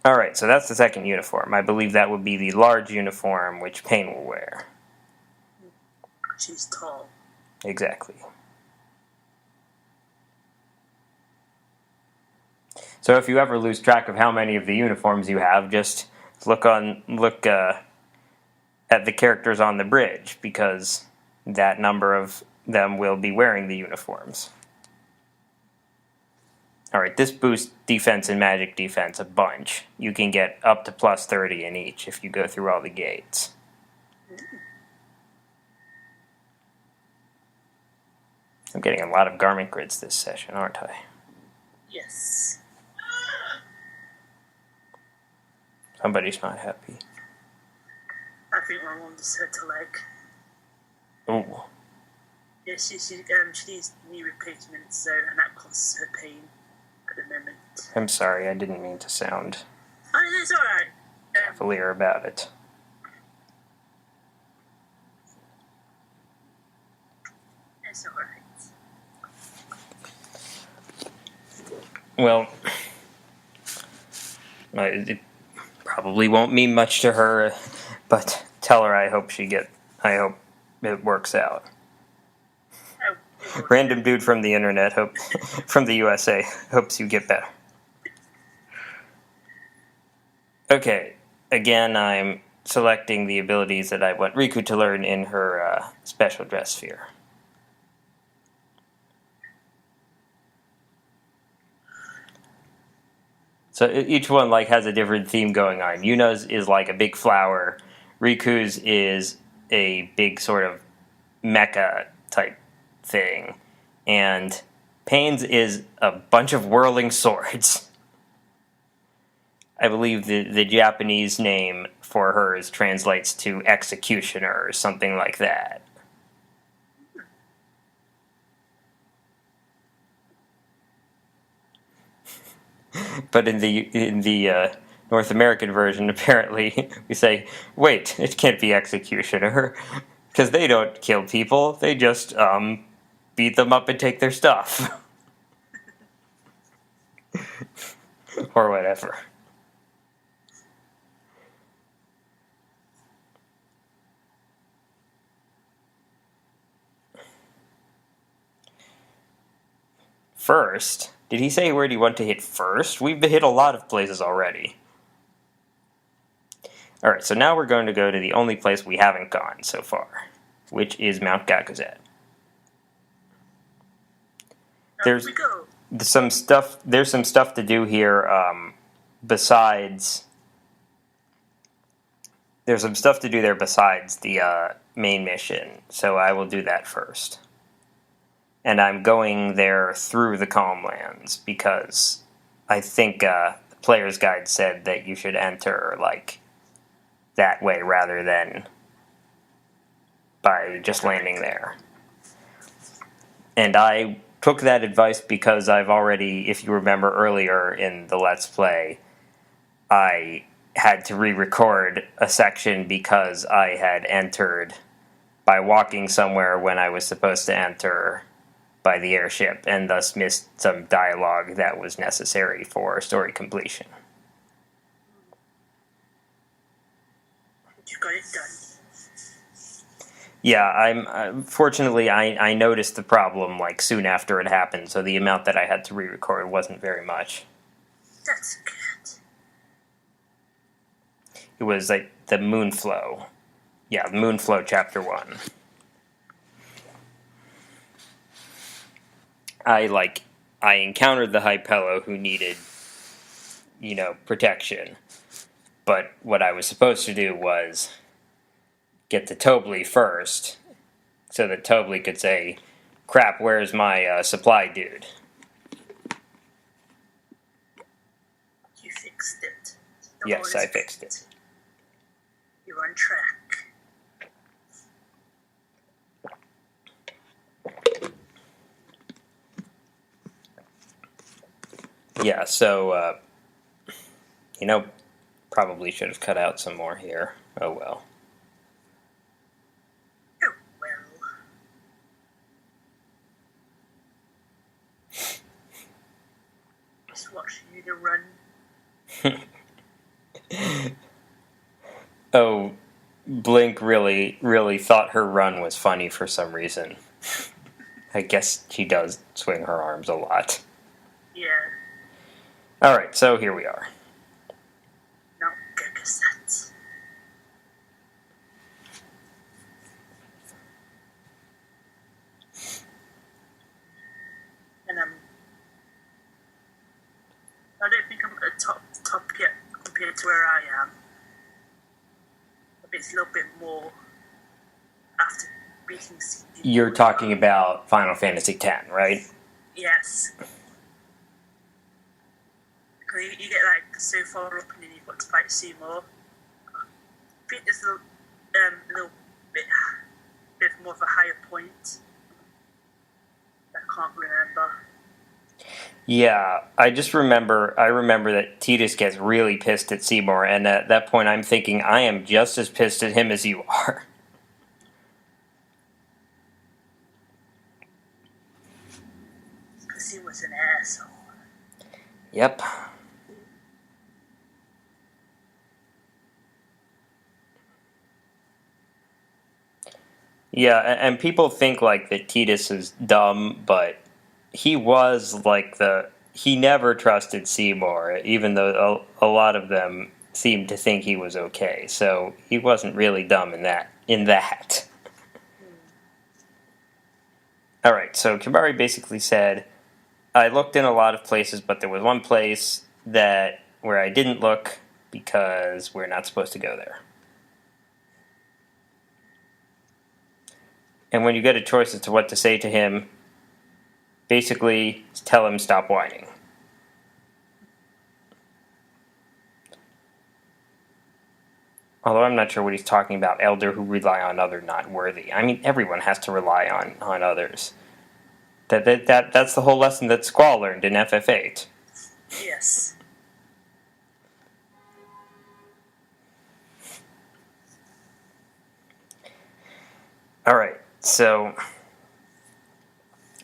Alright, so that's the second uniform. I believe that would be the large uniform which Pain will wear. She's tall. Exactly. So if you ever lose track of how many of the uniforms you have, just look at the characters on the bridge, because that number of them will be wearing the uniforms. Alright, this boosts defense and magic defense a bunch. You can get up to plus 30 in each if you go through all the gates. I'm getting a lot of garment grids this session, aren't I? Yes. Somebody's not happy. I think my mom just hurt her leg. Ooh. Yeah, she needs knee replacement, so, and that causes her pain at the moment. I'm sorry, I didn't mean to sound Oh, it's alright. cavalier about it. It's alright. Well, it probably won't mean much to her, but tell her I hope it works out. Random dude from the internet, from the USA, hopes you get better. Okay, again, I'm selecting the abilities that I want Riku to learn in her special Dressphere. So each one has a different theme going on. Yuna's is like a big flower. Riku's is a big sort of mecha type thing. And Pain's is a bunch of whirling swords. I believe the Japanese name for hers translates to executioner or something like that. But in the North American version, apparently, we say, wait, it can't be executioner, because they don't kill people, they just beat them up and take their stuff. Or whatever. First, did he say where do you want to hit first? We've hit a lot of places already. Alright, so now we're going to go to the only place we haven't gone so far, which is Mount Gakuzet. There's some stuff to do here besides... There's some stuff to do there besides the main mission, so I will do that first. And I'm going there through the Calmlands, because I think the player's guide said that you should enter, that way rather than by just landing there. And I took that advice because I've already, if you remember earlier in the Let's Play, I had to re-record a section because I had entered by walking somewhere when I was supposed to enter by the airship, and thus missed some dialogue that was necessary for story completion. You got it done. Yeah, fortunately I noticed the problem soon after it happened, so the amount that I had to re-record wasn't very much. That's good. It was the Moonflow. Yeah, Moonflow Chapter 1. I encountered the Hypello who needed, protection. But what I was supposed to do was get to Tobli first, so that Tobli could say, crap, where's my supply dude? You fixed it. Yes, I fixed it. You're on track. Yeah, so, probably should have cut out some more here. Oh well. Oh well. Just watching you to run. Oh, Blink really, really thought her run was funny for some reason. I guess she does swing her arms a lot. Yeah. Alright, so here we are. Now go cassettes. And I don't think I'm at the top yet compared to where I am. It's a little bit more after beating Seething. You're talking about Final Fantasy X, right? Yes. Because you get like so far up and then you've got to fight Seymour. I think there's a little bit more of a higher point. I can't remember. Yeah, I remember that Tidus gets really pissed at Seymour, and at that point I'm thinking, I am just as pissed at him as you are. Because he was an asshole. Yep. Yeah, and people think like that Tidus is dumb, but he was like he never trusted Seymour, even though a lot of them seemed to think he was okay. So he wasn't really dumb in that. All right, so Kibari basically said, I looked in a lot of places, but there was one place where I didn't look because we're not supposed to go there. And when you get a choice as to what to say to him, basically tell him stop whining. Although I'm not sure what he's talking about, elder who rely on other not worthy. I mean, everyone has to rely on others. That's the whole lesson that Squall learned in FF8. Yes. Alright, so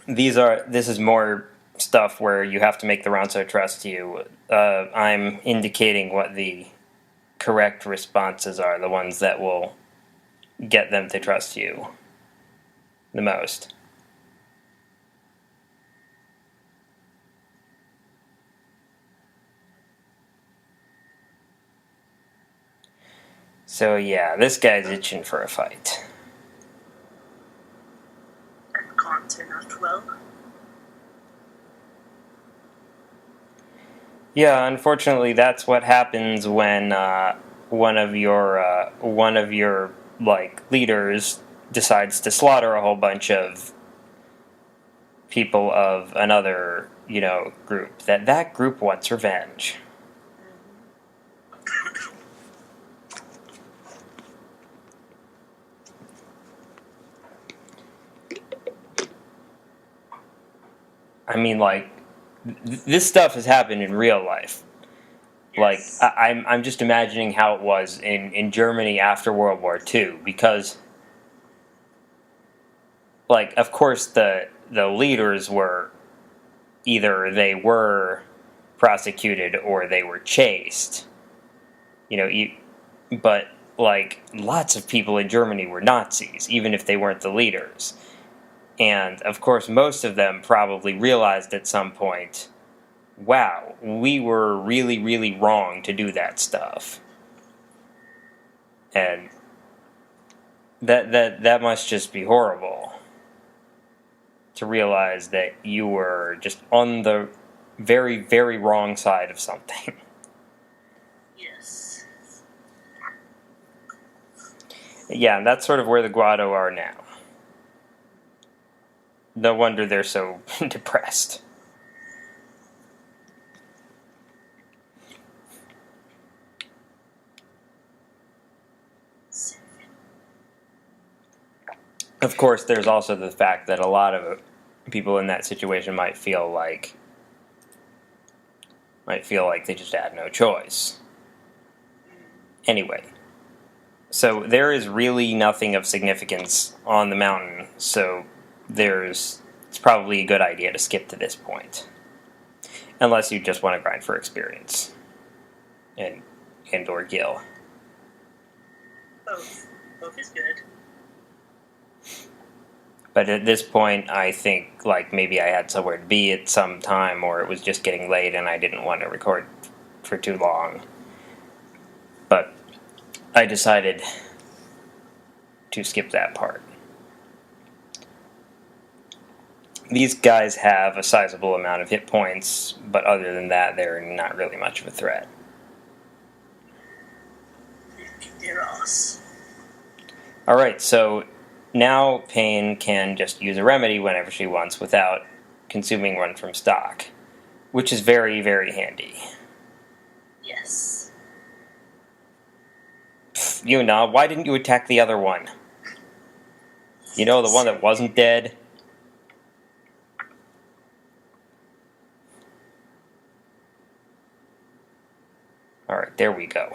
this is more stuff where you have to make the Ronso trust you. I'm indicating what the correct responses are, the ones that will get them to trust you the most. So yeah, this guy's itching for a fight. And can't turn out well. Yeah, unfortunately, that's what happens when one of your like leaders decides to slaughter a whole bunch of people of another group. That group wants revenge. I mean, like, this stuff has happened in real life. Yes. Like, I'm just imagining how it was in Germany after World War II, because, like, of course the leaders were either they were prosecuted or they were chased. But, like, lots of people in Germany were Nazis, even if they weren't the leaders. And, of course, most of them probably realized at some point, wow, we were really, really wrong to do that stuff. And that must just be horrible. To realize that you were just on the very, very wrong side of something. Yes. Yeah, and that's sort of where the Guado are now. No wonder they're so depressed. Of course, there's also the fact that a lot of people in that situation might feel like they just had no choice. Anyway, so there is really nothing of significance on the mountain, so it's probably a good idea to skip to this point. Unless you just want to grind for experience. And and or Gil. Both. Both is good. But at this point, I think like maybe I had somewhere to be at some time, or it was just getting late and I didn't want to record for too long. But I decided to skip that part. These guys have a sizable amount of hit points, but other than that, they're not really much of a threat. Kick their ass. Alright, so now Pain can just use a remedy whenever she wants without consuming one from stock, which is very, very handy. Yes. Pfft, Yuna, why didn't you attack the other one? You know, the one that wasn't dead? Alright, there we go.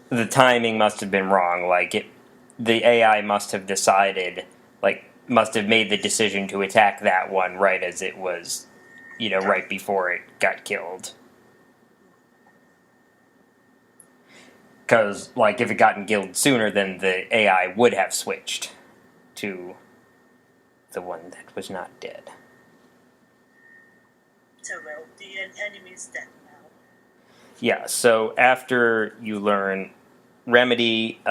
The timing must have been wrong. Like, the AI must have decided, like, must have made the decision to attack that one right as it was, you know, right before it got killed. Because, like, if it gotten killed sooner, then the AI would have switched to the one that was not dead. So well, the enemy's dead now. Yeah, so after you learn Remedy,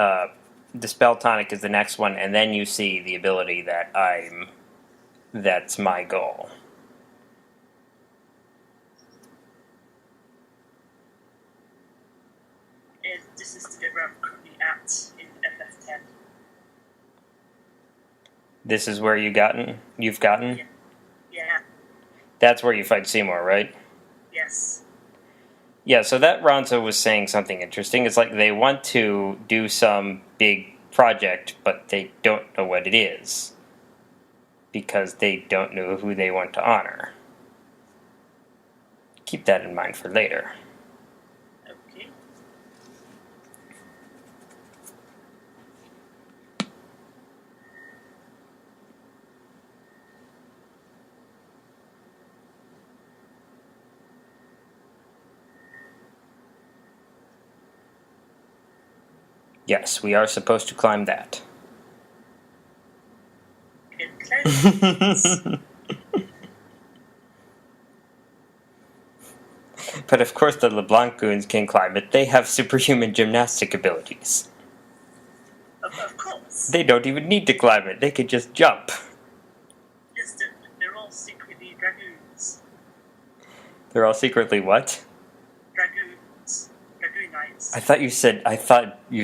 Dispel Tonic is the next one, and then you see the ability that's my goal. And this is the bit where I'm currently at in FF10. This is where you've gotten? Yeah. That's where you fight Seymour, right? Yes. Yeah, so that Ronso was saying something interesting. It's like they want to do some big project, but they don't know what it is. Because they don't know who they want to honor. Keep that in mind for later. Okay. Yes, we are supposed to climb that. But of course the LeBlanc goons can climb it. They have superhuman gymnastic abilities. Of course. They don't even need to climb it. They could just jump. Yes, they're all secretly dragoons. They're all secretly what? Dragoons. Dragoon knights. I thought you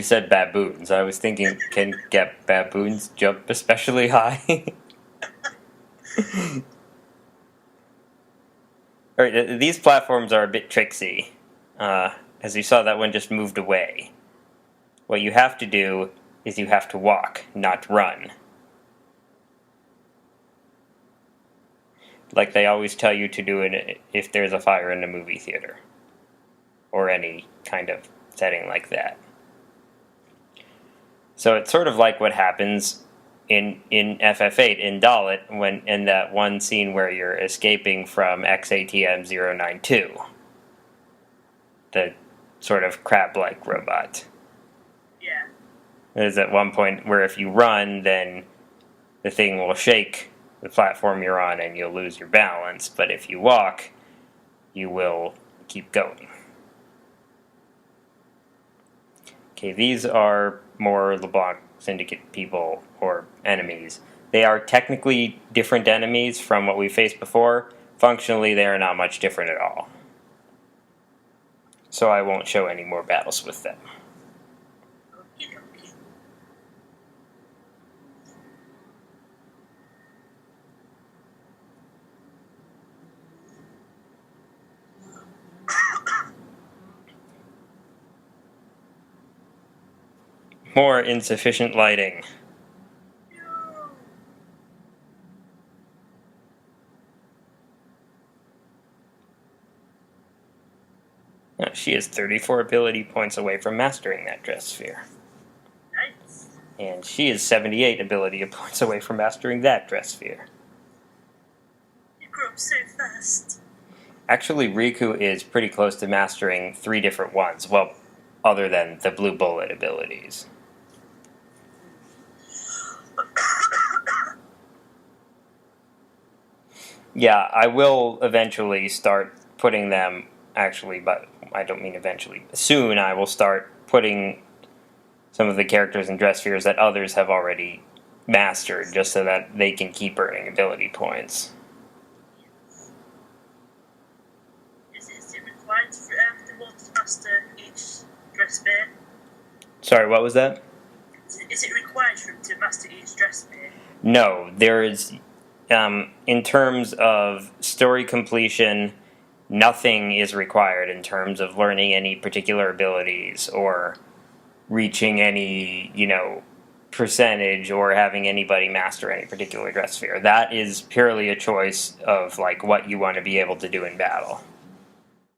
said baboons. I was thinking, can get baboons jump especially high? Alright, these platforms are a bit tricksy. As you saw, that one just moved away. What you have to do is you have to walk, not run. Like they always tell you to do it if there's a fire in a movie theater. Or any kind of setting like that. So it's sort of like what happens in FF8 in Dalit when in that one scene where you're escaping from XATM 092. The sort of crab-like robot. Yeah. There's at one point where if you run, then the thing will shake the platform you're on and you'll lose your balance. But if you walk, you will keep going. Okay, these are more LeBlanc Syndicate people or enemies. They are technically different enemies from what we faced before. Functionally, they are not much different at all. So I won't show any more battles with them. Okay, okay. More insufficient lighting. She is 34 ability points away from mastering that Dressphere. Nice. And she is 78 ability points away from mastering that Dressphere. You grew up so fast. Actually, Riku is pretty close to mastering 3 different ones. Well, other than the blue bullet abilities. Yeah, I will eventually start putting them, actually, but I don't mean eventually. Soon I will start putting some of the characters in Dresspheres that others have already mastered, just so that they can keep earning ability points. Is it required for the one to master each Dressphere? Sorry, what was that? Is it required for him to master each Dressphere? No, there is, in terms of story completion, nothing is required in terms of learning any particular abilities or reaching any, percentage or having anybody master any particular Dressphere. That is purely a choice of like what you want to be able to do in battle.